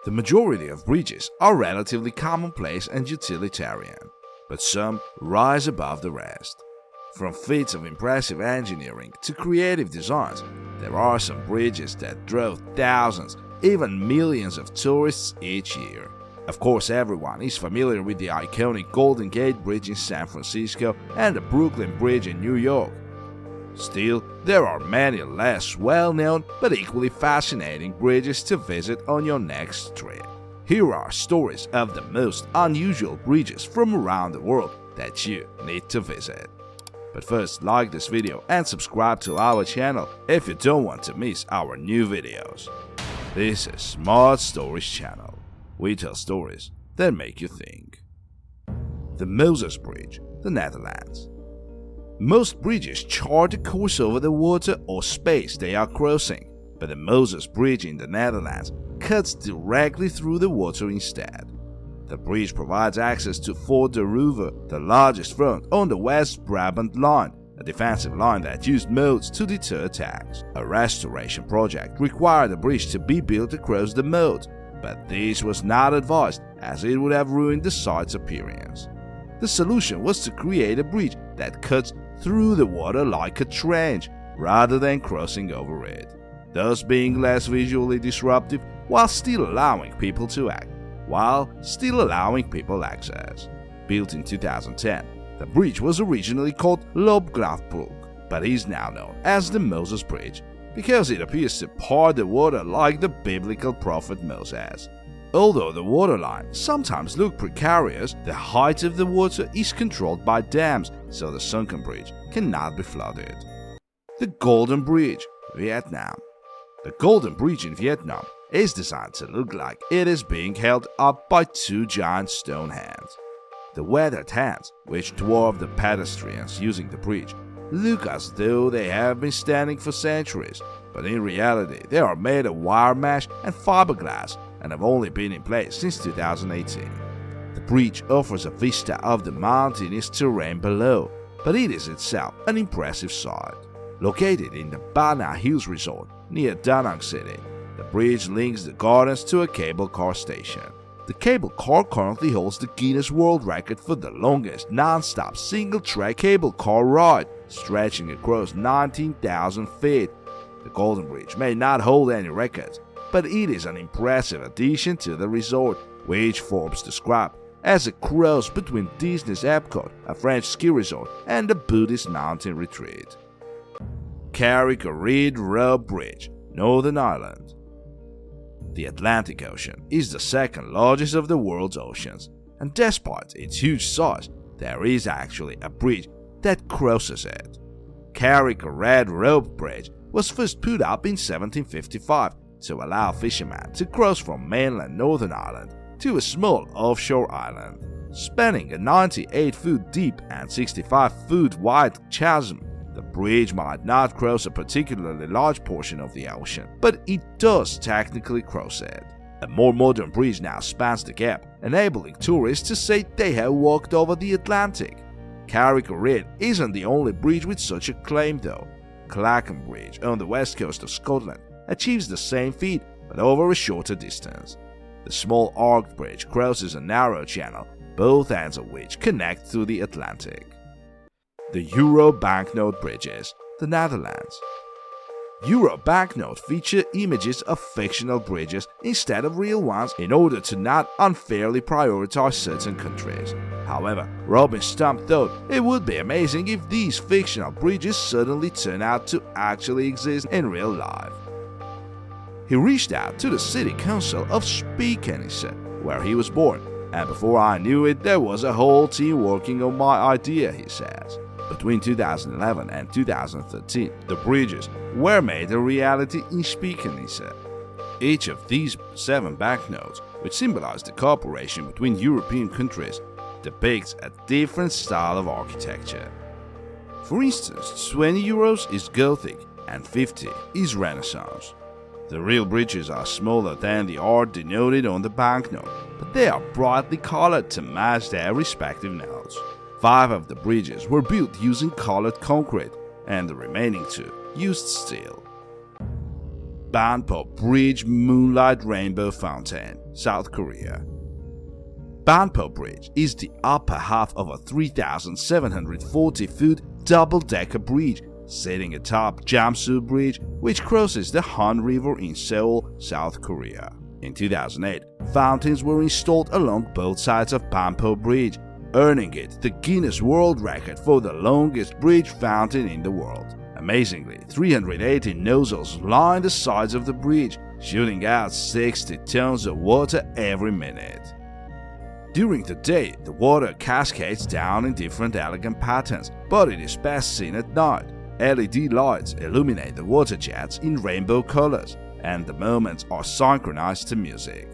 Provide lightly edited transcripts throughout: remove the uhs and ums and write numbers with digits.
The majority of bridges are relatively commonplace and utilitarian, but some rise above the rest. From feats of impressive engineering to creative designs, there are some bridges that draw thousands, even millions of tourists each year. Of course, everyone is familiar with the iconic Golden Gate Bridge in San Francisco and the Brooklyn Bridge in New York. Still, there are many less well-known but equally fascinating bridges to visit on your next trip. Here are stories of the most unusual bridges from around the world that you need to visit. But first, like this video and subscribe to our channel if you don't want to miss our new videos. This is Smart Stories channel. We tell stories that make you think. The Moses Bridge, the Netherlands. Most bridges chart a course over the water or space they are crossing, but the Moses Bridge in the Netherlands cuts directly through the water instead. The bridge provides access to Fort de Ruwe, the largest front on the West Brabant Line, a defensive line that used moats to deter attacks. A restoration project required the bridge to be built across the moat, but this was not advised as it would have ruined the site's appearance. The solution was to create a bridge that cuts through the water like a trench, rather than crossing over it, thus being less visually disruptive while still allowing people access. Built in 2010, the bridge was originally called Loopgraafbrug, but is now known as the Moses Bridge because it appears to part the water like the biblical prophet Moses. Although the waterline sometimes looks precarious, the height of the water is controlled by dams, so the sunken bridge cannot be flooded. The Golden Bridge, Vietnam. The Golden Bridge in Vietnam is designed to look like it is being held up by two giant stone hands. The weathered hands, which dwarf the pedestrians using the bridge, look as though they have been standing for centuries, but in reality they are made of wire mesh and fiberglass and have only been in place since 2018. The bridge offers a vista of the mountainous terrain below, but it is itself an impressive sight. Located in the Ba Na Hills Resort near Da Nang City, the bridge links the gardens to a cable car station. The cable car currently holds the Guinness World Record for the longest non-stop single-track cable car ride, stretching across 19,000 feet. The Golden Bridge may not hold any records, but it is an impressive addition to the resort, which Forbes described as a cross between Disney's Epcot, a French ski resort, and a Buddhist mountain retreat. Carrick-a-Reed Rope Bridge, Northern Ireland. The Atlantic Ocean is the second largest of the world's oceans, and despite its huge size, there is actually a bridge that crosses it. Carrick-a-Reed Rope Bridge was first put up in 1755 to allow fishermen to cross from mainland Northern Ireland to a small offshore island. Spanning a 98-foot deep and 65-foot wide chasm, the bridge might not cross a particularly large portion of the ocean, but it does technically cross it. A more modern bridge now spans the gap, enabling tourists to say they have walked over the Atlantic. Carrick-a-Reed isn't the only bridge with such a claim though. Clachan Bridge on the west coast of Scotland achieves the same feat but over a shorter distance. The small arched bridge crosses a narrow channel, both ends of which connect to the Atlantic. The Euro banknote bridges, the Netherlands. Euro banknotes feature images of fictional bridges instead of real ones in order to not unfairly prioritize certain countries. However, Robin Stump thought it would be amazing if these fictional bridges suddenly turn out to actually exist in real life. He reached out to the city council of Spijkenisse, where he was born, and before I knew it, there was a whole team working on my idea, he says. Between 2011 and 2013, the bridges were made a reality in Spijkenisse. Each of these 7 banknotes, which symbolize the cooperation between European countries, depicts a different style of architecture. For instance, 20 euros is Gothic and 50 is Renaissance. The real bridges are smaller than the art denoted on the banknote, but they are brightly colored to match their respective notes. 5 of the bridges were built using colored concrete, and the remaining 2 used steel. Banpo Bridge Moonlight Rainbow Fountain, South Korea. Banpo Bridge is the upper half of a 3,740-foot double-decker bridge sitting atop Jamsu Bridge, which crosses the Han River in Seoul, South Korea. In 2008, fountains were installed along both sides of Banpo Bridge, earning it the Guinness World Record for the longest bridge fountain in the world. Amazingly, 380 nozzles line the sides of the bridge, shooting out 60 tons of water every minute. During the day, the water cascades down in different elegant patterns, but it is best seen at night. LED lights illuminate the water jets in rainbow colors, and the moments are synchronized to music.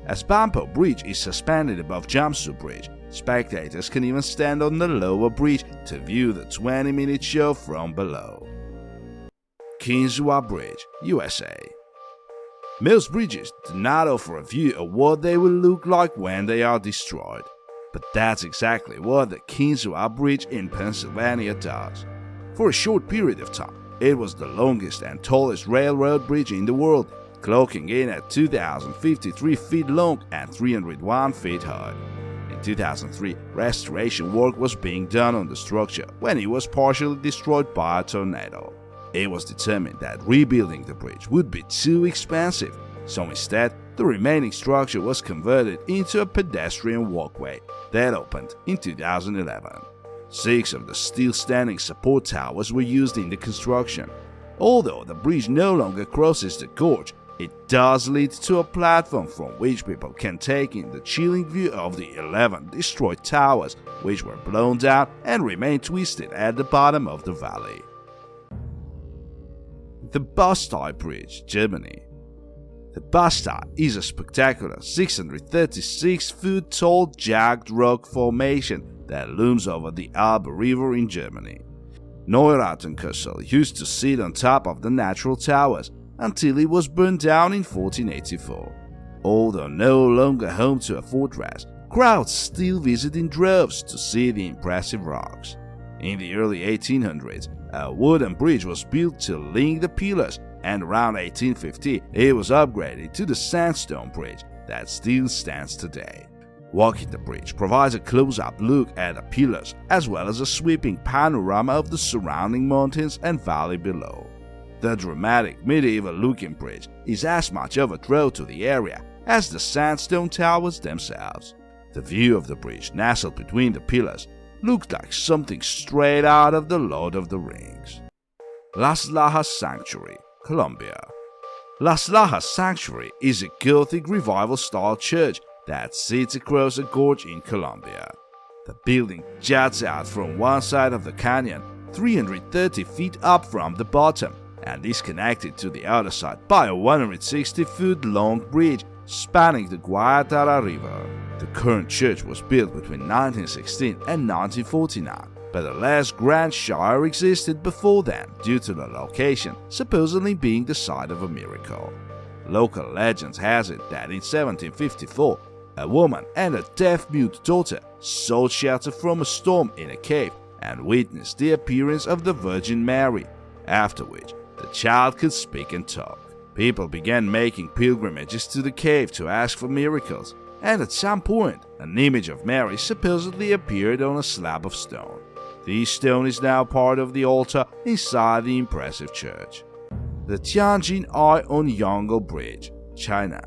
As Banpo Bridge is suspended above Jamsu Bridge, spectators can even stand on the lower bridge to view the 20-minute show from below. Kinsua Bridge, USA. Most bridges do not offer a view of what they will look like when they are destroyed, but that's exactly what the Kinsua Bridge in Pennsylvania does. For a short period of time, it was the longest and tallest railroad bridge in the world, clocking in at 2,053 feet long and 301 feet high. In 2003, restoration work was being done on the structure when it was partially destroyed by a tornado. It was determined that rebuilding the bridge would be too expensive, so instead, the remaining structure was converted into a pedestrian walkway that opened in 2011. 6 of the steel standing support towers were used in the construction. Although the bridge no longer crosses the gorge, it does lead to a platform from which people can take in the chilling view of the 11 destroyed towers, which were blown down and remain twisted at the bottom of the valley. The Bastei Bridge, Germany. The Bastei is a spectacular 636-foot tall jagged rock formation that looms over the Elbe River in Germany. Neuratenkessel used to sit on top of the natural towers until it was burned down in 1484. Although no longer home to a fortress, crowds still visit in droves to see the impressive rocks. In the early 1800s, a wooden bridge was built to link the pillars, and around 1850 it was upgraded to the sandstone bridge that still stands today. Walking the bridge provides a close-up look at the pillars as well as a sweeping panorama of the surrounding mountains and valley below. The dramatic medieval-looking bridge is as much of a draw to the area as the sandstone towers themselves. The view of the bridge nestled between the pillars looked like something straight out of The Lord of the Rings. Las Lajas Sanctuary, Colombia. Las Lajas Sanctuary is a Gothic revival-style church that sits across a gorge in Colombia. The building juts out from one side of the canyon, 330 feet up from the bottom, and is connected to the other side by a 160-foot-long bridge spanning the Guadalajara River. The current church was built between 1916 and 1949, but a less grand shire existed before then due to the location supposedly being the site of a miracle. Local legends has it that in 1754, a woman and a deaf-mute daughter sought shelter from a storm in a cave and witnessed the appearance of the Virgin Mary, after which the child could speak and talk. People began making pilgrimages to the cave to ask for miracles, and at some point, an image of Mary supposedly appeared on a slab of stone. This stone is now part of the altar inside the impressive church. The Tianjin Eye on Yongle Bridge, China.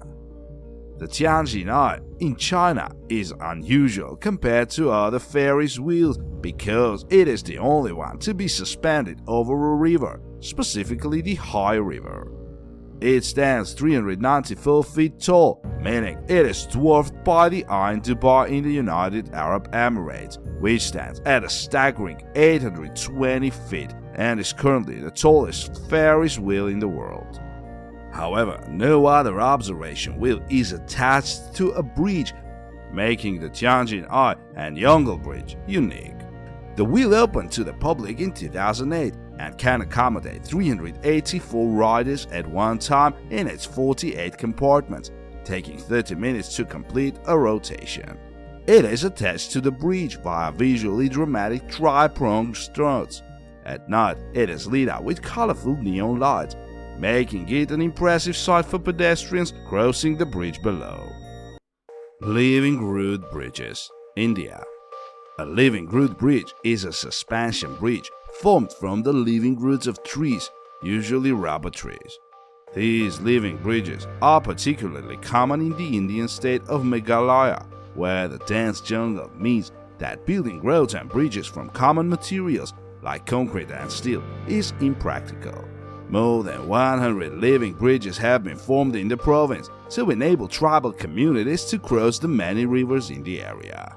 The Tianjin Eye in China is unusual compared to other Ferris wheels because it is the only one to be suspended over a river, specifically the Hai River. It stands 394 feet tall, meaning it is dwarfed by the Ain Dubai in the United Arab Emirates, which stands at a staggering 820 feet and is currently the tallest Ferris wheel in the world. However, no other observation wheel is attached to a bridge, making the Tianjin Eye and Yongle Bridge unique. The wheel opened to the public in 2008 and can accommodate 384 riders at one time in its 48 compartments, taking 30 minutes to complete a rotation. It is attached to the bridge via visually dramatic tri-pronged struts. At night, it is lit up with colorful neon lights. making it an impressive sight for pedestrians crossing the bridge below. Living root bridges, India. A living root bridge is a suspension bridge formed from the living roots of trees, usually rubber trees. These living bridges are particularly common in the Indian state of Meghalaya, where the dense jungle means that building roads and bridges from common materials like concrete and steel is impractical. More than 100 living bridges have been formed in the province to enable tribal communities to cross the many rivers in the area.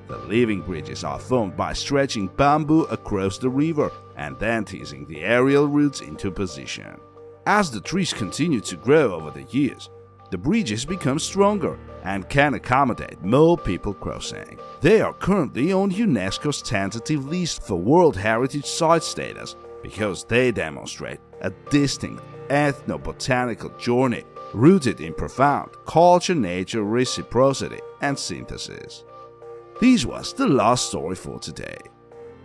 The living bridges are formed by stretching bamboo across the river and then teasing the aerial roots into position. As the trees continue to grow over the years, the bridges become stronger and can accommodate more people crossing. They are currently on UNESCO's tentative list for World Heritage Site status because they demonstrate a distinct ethnobotanical journey rooted in profound culture-nature reciprocity and synthesis. This was the last story for today.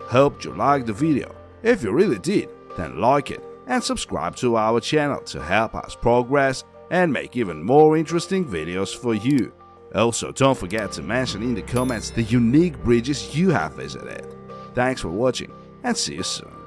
Hope you liked the video. If you really did, then like it and subscribe to our channel to help us progress and make even more interesting videos for you. Also, don't forget to mention in the comments the unique bridges you have visited. Thanks for watching and see you soon.